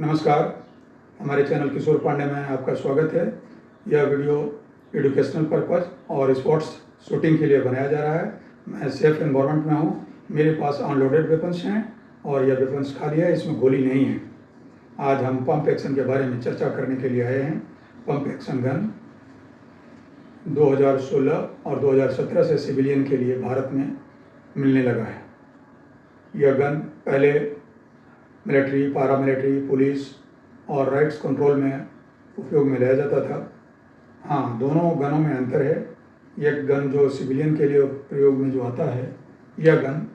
नमस्कार, हमारे चैनल किशोर पांडे में आपका स्वागत है। यह वीडियो एजुकेशनल पर्पज़ और स्पोर्ट्स शूटिंग के लिए बनाया जा रहा है। मैं सेफ एनवायरनमेंट में हूँ। मेरे पास अनलोडेड वेपन्स हैं और यह वेपन्स खाली है, इसमें गोली नहीं है। आज हम पंप एक्शन के बारे में चर्चा करने के लिए आए हैं। पंप एक्शन गन 2016 और 2017 से सिविलियन के लिए भारत में मिलने लगा है। यह गन पहले मिलिट्री, पारामिलिट्री, पुलिस और राइट्स कंट्रोल में उपयोग में लिया जाता था। हाँ, दोनों गनों में अंतर है। एक गन जो सिविलियन के लिए प्रयोग में जो आता है, यह गन,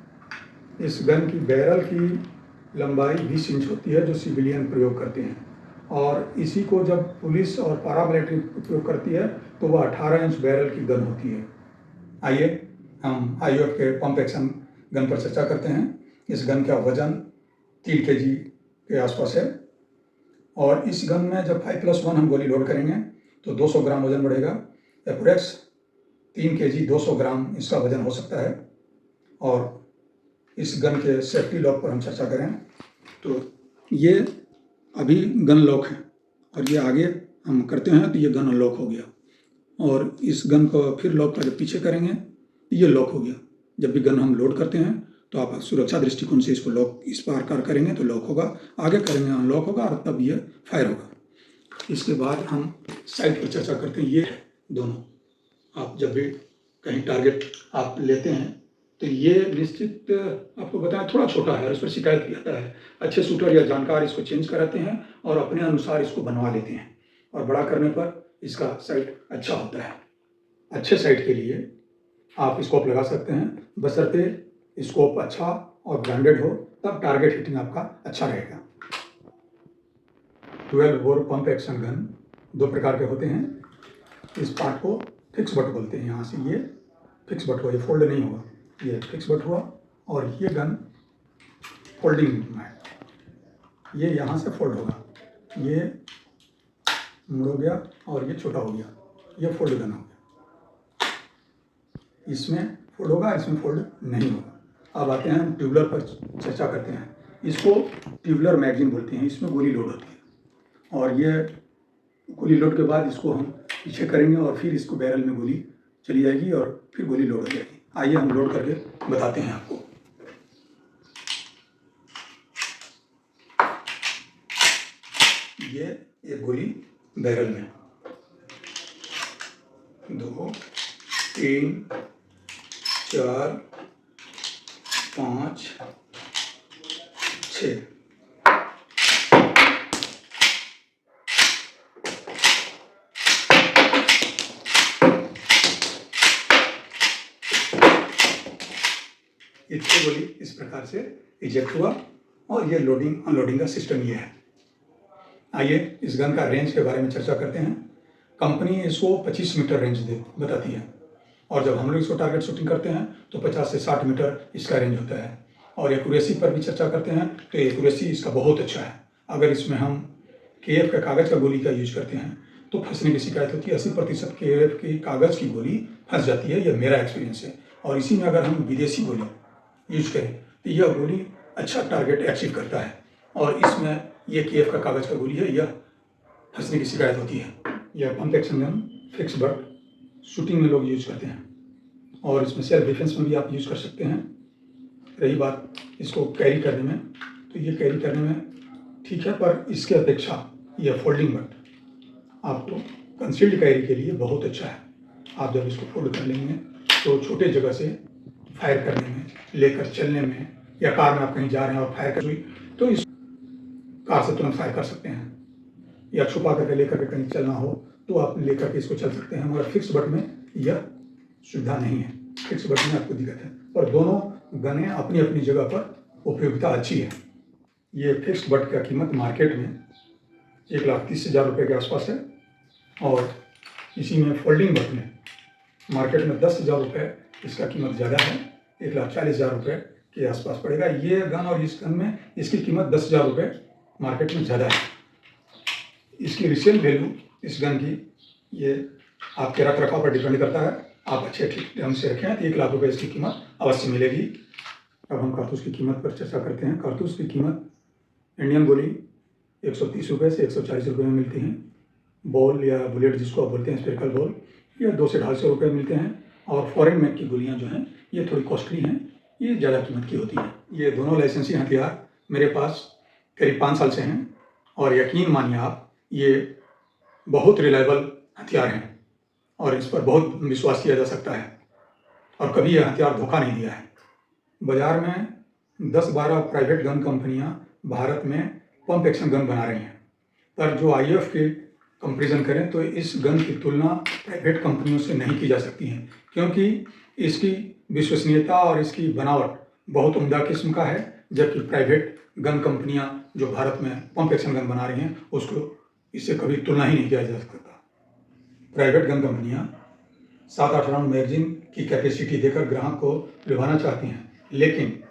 इस गन की बैरल की लंबाई 20 इंच होती है जो सिविलियन प्रयोग करते हैं, और इसी को जब पुलिस और पारामिलिट्री उपयोग करती है तो वह 18 इंच बैरल की गन होती है। आइए हम IOF के पंप एक्शन गन पर चर्चा करते हैं। इस गन का वजन 3 kg के आसपास है, और इस गन में जब 5+1 हम गोली लोड करेंगे तो 200 ग्राम वजन बढ़ेगा। एप्रोक्स 3 kg 200 ग्राम इसका वजन हो सकता है। और इस गन के सेफ्टी लॉक पर हम चर्चा करें तो ये अभी गन लॉक है, और ये आगे हम करते हैं तो ये गन अनलॉक हो गया, और इस गन को फिर लॉक का जब पीछे करेंगे तो ये लॉक हो गया। जब भी गन हम लोड करते हैं तो आप सुरक्षा दृष्टिकोण से इसको लॉक इस प्रकार करेंगे तो लॉक होगा, आगे करेंगे अनलॉक होगा, और तब ये फायर होगा। इसके बाद हम साइट पर चर्चा करते हैं। ये दोनों, आप जब भी कहीं टारगेट आप लेते हैं तो ये निश्चित आपको बताएं थोड़ा छोटा है और इस पर शिकायत भी आता है। अच्छे शूटर या जानकार इसको चेंज कराते हैं और अपने अनुसार इसको बनवा लेते हैं, और बड़ा करने पर इसका साइट अच्छा होता है। अच्छे साइट के लिए आप स्कोप लगा सकते हैं, बशर्ते स्कोप अच्छा और ब्रांडेड हो, तब टारगेट हिटिंग आपका अच्छा रहेगा। 12 बोर पंप एक्शन गन 2 प्रकार के होते हैं। इस पार्ट को फिक्स बट बोलते हैं। यहाँ से ये फिक्स बट हुआ, ये फोल्ड नहीं होगा, ये फिक्स बट हुआ, और ये गन फोल्डिंग में है। ये यहाँ से फोल्ड होगा, ये मुड़ हो गया और ये छोटा हो गया, ये फोल्ड गन हो गया। इसमें फोल्ड होगा, इसमें फोल्ड नहीं होगा। अब आते हैं ट्यूबलर पर चर्चा करते हैं। इसको ट्यूबलर मैगजीन बोलते हैं। इसमें गोली लोड होती है, और ये गोली लोड के बाद इसको हम पीछे करेंगे और फिर इसको बैरल में गोली चली जाएगी और फिर गोली लोड हो जाएगी। आइए हम लोड करके बताते हैं आपको। ये एक गोली बैरल में, 2 3 4 5 6। इससे गोली इस प्रकार से इजेक्ट हुआ, और ये लोडिंग अनलोडिंग का सिस्टम ये है। आइए इस गन का रेंज के बारे में चर्चा करते हैं। कंपनी इसको 25 मीटर रेंज बताती है, और जब हम लोग इसको टारगेट शूटिंग करते हैं तो 50 से 60 मीटर इसका रेंज होता है। और एक्यूरेसी पर भी चर्चा करते हैं तो एक्यूरेसी इसका बहुत अच्छा है। अगर इसमें हम KF का कागज़ का गोली का यूज करते हैं तो फंसने की शिकायत होती है। 80% KF की कागज़ की गोली फंस जाती है, यह मेरा एक्सपीरियंस है। और इसी में अगर हम विदेशी गोली यूज करें तो यह गोली अच्छा टारगेट अचीव करता है, और इसमें यह KF का कागज़ का गोली है, यह फंसने की शिकायत होती है। यह pump action gun fix but shooting में लोग यूज करते हैं, और इसमें सेल्फ डिफेंस में भी आप यूज कर सकते हैं। रही बात इसको कैरी करने में, तो ये कैरी करने में ठीक है, पर इसके अपेक्षा यह फोल्डिंग बट आपको कंसील्ड कैरी के लिए बहुत अच्छा है। आप जब इसको फोल्ड कर लेंगे तो छोटे जगह से फायर करने में, लेकर चलने में, या कार में आप कहीं जा रहे हैं और फायर कर हुई तो इस कार से तुरंत फायर कर सकते हैं, या छुपा करके लेकर के कहीं चलना हो तो आप लेकर के इसको चल सकते हैं। मगर फिक्स बट में यह सुविधा नहीं है। फिक्स बट में आपको दिक्कत है, और दोनों गनें अपनी अपनी जगह पर उपयोगिता अच्छी है। ये फिक्स बट का कीमत मार्केट में 1,30,000 रुपये के आसपास है, और इसी में फोल्डिंग बट में मार्केट में 10,000 रुपये इसका कीमत ज़्यादा है, 1,40,000 रुपये के आसपास पड़ेगा। ये गन और इस गन में इसकी कीमत 10,000 रुपये मार्केट में ज़्यादा है। इसकी रिसेल वैल्यू इस गन की, ये आपके रख रखाव पर डिपेंड करता है। आप अच्छे ठीक ढंग से रखें तो 1,00,000 रुपये इसकी कीमत अवश्य मिलेगी। अब हम कारतूस की कीमत पर चर्चा करते हैं। कारतूस की कीमत इंडियन गोली 130 रुपये से 140 रुपये में मिलती हैं। बॉल या बुलेट जिसको आप बोलते हैं, स्पेरिकल बॉल, ये 200 से 250 रुपये मिलते हैं। और फॉरेन मेड की गोलियां जो हैं ये थोड़ी कॉस्टली हैं, ये ज़्यादा कीमत की होती हैं। ये दोनों लाइसेंसी हथियार मेरे पास करीब 5 साल से हैं और यकीन मानिए आप, ये बहुत रिलायबल हथियार हैं और इस पर बहुत विश्वास किया जा सकता है और कभी यह हथियार धोखा नहीं दिया है। बाज़ार में 10-12 प्राइवेट गन कंपनियां भारत में पंप एक्शन गन बना रही हैं, पर जो IF के कंपैरिजन करें तो इस गन की तुलना प्राइवेट कंपनियों से नहीं की जा सकती है, क्योंकि इसकी विश्वसनीयता और इसकी बनावट बहुत उम्दा किस्म का है, जबकि प्राइवेट गन कंपनियां जो भारत में पंप एक्शन गन बना रही हैं उसको इससे कभी तुलना ही नहीं किया जा सकता। प्राइवेट गन कंपनियां 7-8 राउंड मैगजीन की कैपेसिटी देकर ग्राहक को लुभाना चाहती हैं, लेकिन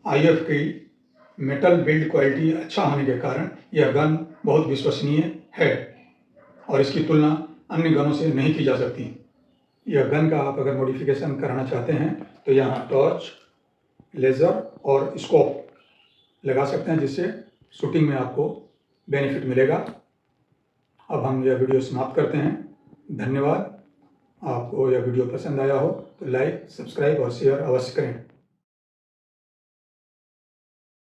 IF की मेटल बिल्ड क्वालिटी अच्छा होने के कारण यह गन बहुत विश्वसनीय है और इसकी तुलना अन्य गनों से नहीं की जा सकती। यह गन का आप अगर मॉडिफिकेशन कराना चाहते हैं तो यहाँ टॉर्च, लेज़र और स्कोप लगा सकते हैं, जिससे शूटिंग में आपको बेनिफिट मिलेगा। अब हम यह वीडियो समाप्त करते हैं। धन्यवाद। आपको यह वीडियो पसंद आया हो तो लाइक, सब्सक्राइब और शेयर अवश्य करें।